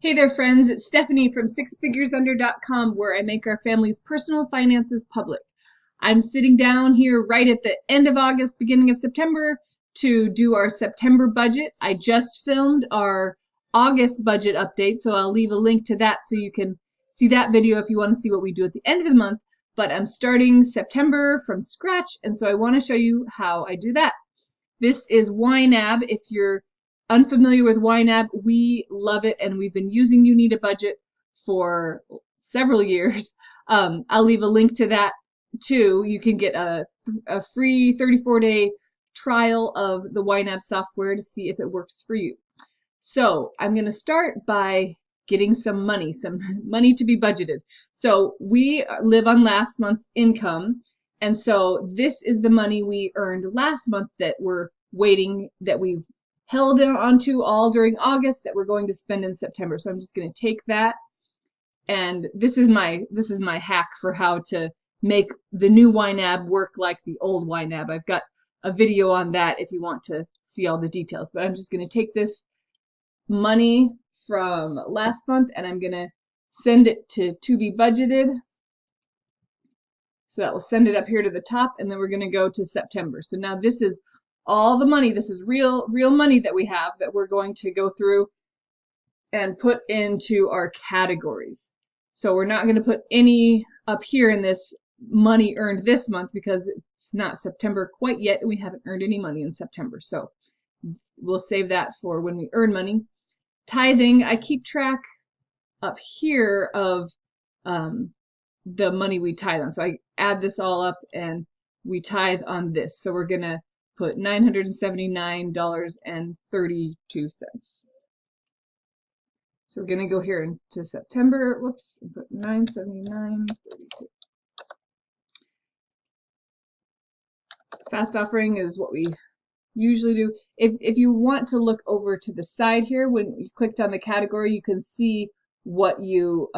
Hey there, friends. It's Stephanie from sixfiguresunder.com, where I make our family's personal finances public. I'm sitting down here right at the end of August, beginning of September, to do our September budget. I just filmed our August budget update, so I'll leave a link to that so you can see that video if you want to see what we do at the end of the month. But I'm starting September from scratch, and so I want to show you how I do that. This is YNAB. If you're unfamiliar with YNAB, we love it, and we've been using You Need a Budget for several years. I'll leave a link to that too. You can get a free 34-day trial of the YNAB software to see if it works for you. So I'm going to start by getting some money to be budgeted. So we live on last month's income, and so this is the money we earned last month that we're waiting, that we've held onto all during August, that we're going to spend in September. So I'm just going to take that, and this is my hack for how to make the new YNAB work like the old YNAB. I've got a video on that if you want to see all the details, but I'm just going to take this money from last month and I'm going to send it to be budgeted. So that will send it up here to the top, and then we're going to go to September. So now this is all the money. This is real money that we have that we're going to go through and put into our categories. So we're not going to put any up here in this money earned this month because it's not September quite yet, and we haven't earned any money in September. So we'll save that for when we earn money. Tithing, I keep track up here of the money we tithe on. So I add this all up and we tithe on this. So we're going to put $979.32. So we're going to go here into September, whoops, and put $979.32. Fast offering is what we usually do. If you want to look over to the side here, when you clicked on the category, you can see what you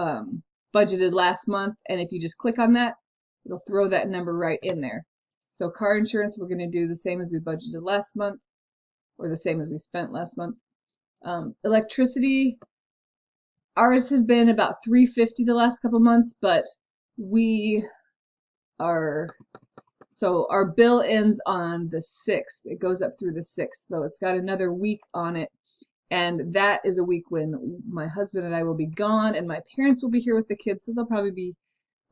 budgeted last month, and if you just click on that, it'll throw that number right in there. So car insurance, we're going to do the same as we budgeted last month, or the same as we spent last month. Electricity, ours has been about $350 the last couple months, but so our bill ends on the 6th. It goes up through the 6th, so it's got another week on it. And that is a week when my husband and I will be gone, and my parents will be here with the kids, so they'll probably be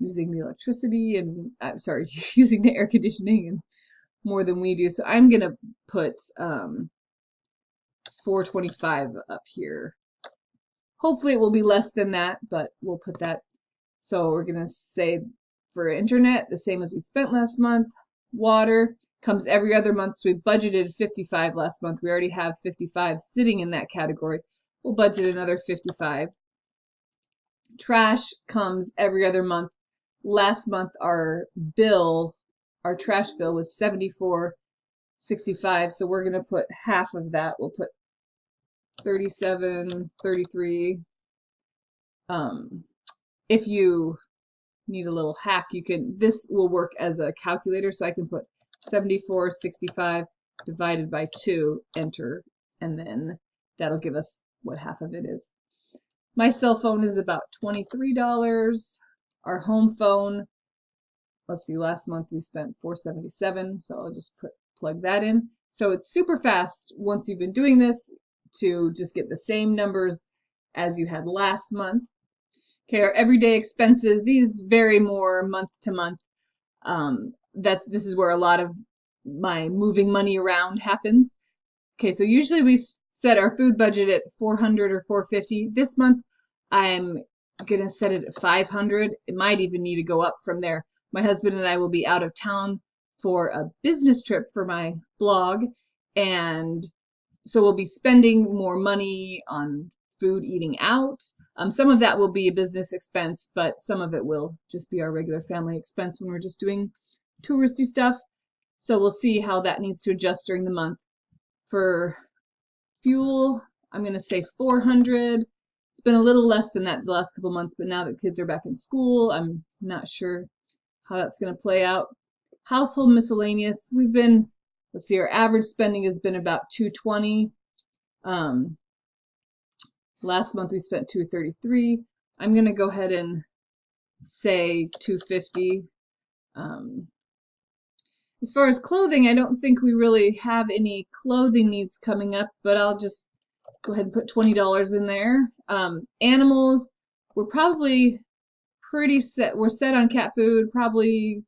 using the electricity and, using the air conditioning and more than we do. So I'm going to put $425 up here. Hopefully it will be less than that, but we'll put that. So we're going to say for internet, the same as we spent last month. Water comes every other month, so we budgeted $55 last month. We already have $55 sitting in that category. We'll budget another $55. Trash comes every other month. Last month our trash bill was $74.65, so we're gonna put half of that. We'll put $37.33. If you need a little hack, this will work as a calculator, so I can put 74.65 divided by 2, enter, and then that'll give us what half of it is. My cell phone is about $23. Our home phone, let's see, last month we spent $477, so I'll just plug that in. So it's super fast once you've been doing this to just get the same numbers as you had last month. Okay, our everyday expenses, these vary more month to month. This is where a lot of my moving money around happens. Okay, so usually we set our food budget at $400 or $450. This month I'm gonna set it at $500. It might even need to go up from there. My husband and I will be out of town for a business trip for my blog, and so we'll be spending more money on food, eating out. Some of that will be a business expense, but some of it will just be our regular family expense when we're just doing touristy stuff. So we'll see how that needs to adjust during the month. For fuel, I'm going to say $400. It's been a little less than that the last couple months, but now that kids are back in school, I'm not sure how that's going to play out. Household miscellaneous, let's see, our average spending has been about $220. Last month we spent $233. I'm gonna go ahead and say $250. As far as clothing, I don't think we really have any clothing needs coming up, but I'll just go ahead and put $20 in there. Animals, we're probably pretty set. We're set on cat food, probably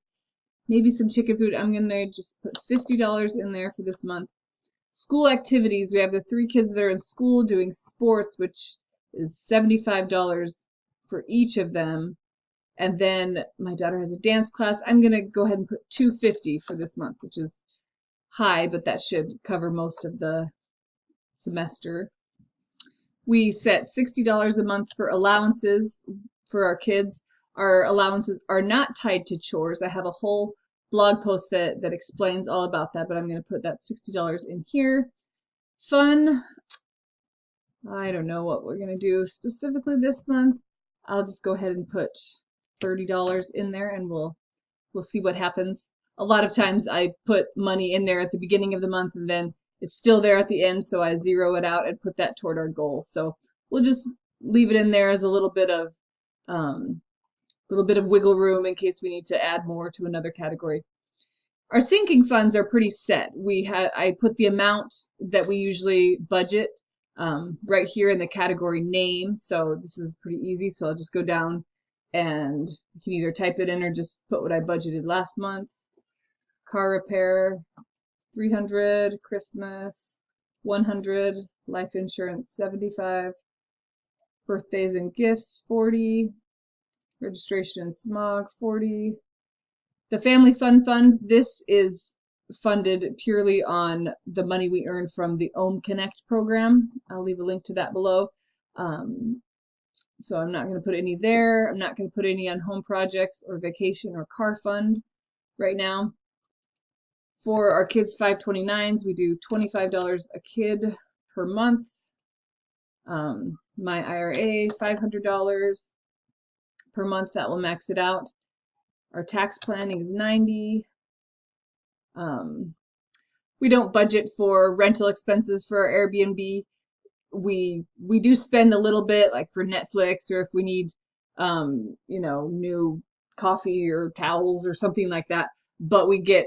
maybe some chicken food. I'm gonna just put $50 in there for this month. School activities, we have the 3 kids that are in school doing sports, which is $75 for each of them. And then my daughter has a dance class. I'm gonna go ahead and put $250 for this month, which is high, but that should cover most of the semester. We set $60 a month for allowances for our kids. Our allowances are not tied to chores. I have a whole blog post that explains all about that, but I'm going to put that $60 in here. Fun, I don't know what we're going to do specifically this month. I'll just go ahead and put $30 in there, and we'll see what happens. A lot of times I put money in there at the beginning of the month, and then it's still there at the end, so I zero it out and put that toward our goal. So we'll just leave it in there as a little bit of wiggle room in case we need to add more to another category. Our sinking funds are pretty set. I put the amount that we usually budget right here in the category name, so this is pretty easy. So I'll just go down and you can either type it in or just put what I budgeted last month. Car repair, 300, Christmas, 100, life insurance, 75, birthdays and gifts, 40, registration and smog, 40. The family fun fund, this is funded purely on the money we earn from the Ohm Connect program. I'll leave a link to that below. So I'm not going to put any there. I'm not going to put any on home projects or vacation or car fund right now. For our kids' 529s, we do $25 a kid per month. My IRA, $500 per month. That will max it out. Our tax planning is $90. We don't budget for rental expenses for our Airbnb. We do spend a little bit, like for Netflix, or if we need new coffee or towels or something like that, but we get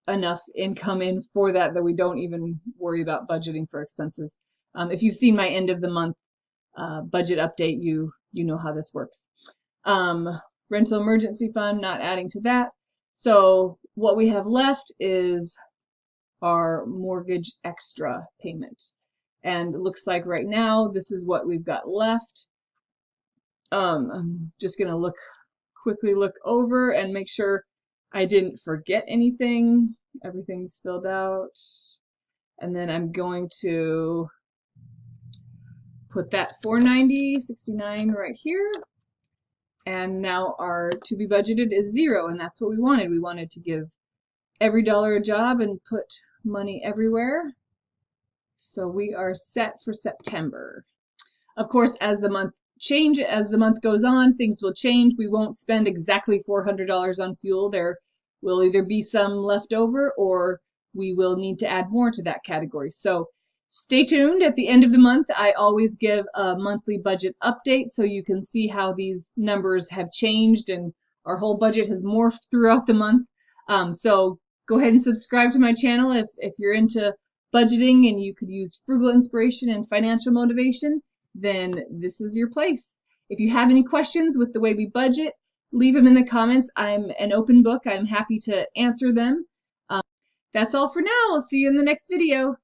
enough income in for that we don't even worry about budgeting for expenses. If you've seen my end of the month budget update, you know how this works. Rental emergency fund, not adding to that. So what we have left is our mortgage extra payment. And it looks like right now this is what we've got left. I'm just going to quickly look over and make sure I didn't forget anything. Everything's filled out. And then I'm going to put that $490.69 right here. And now our to be budgeted is 0, and that's what we wanted. We wanted to give every dollar a job and put money everywhere. So we are set for September. Of course, as the month goes on, things will change. We won't spend exactly $400 on fuel. There will either be some left over or we will need to add more to that category. So stay tuned. At the end of the month, I always give a monthly budget update so you can see how these numbers have changed and our whole budget has morphed throughout the month. So go ahead and subscribe to my channel if you're into budgeting and you could use frugal inspiration and financial motivation, then this is your place. If you have any questions with the way we budget, leave them in the comments. I'm an open book. I'm happy to answer them. That's all for now. I'll see you in the next video.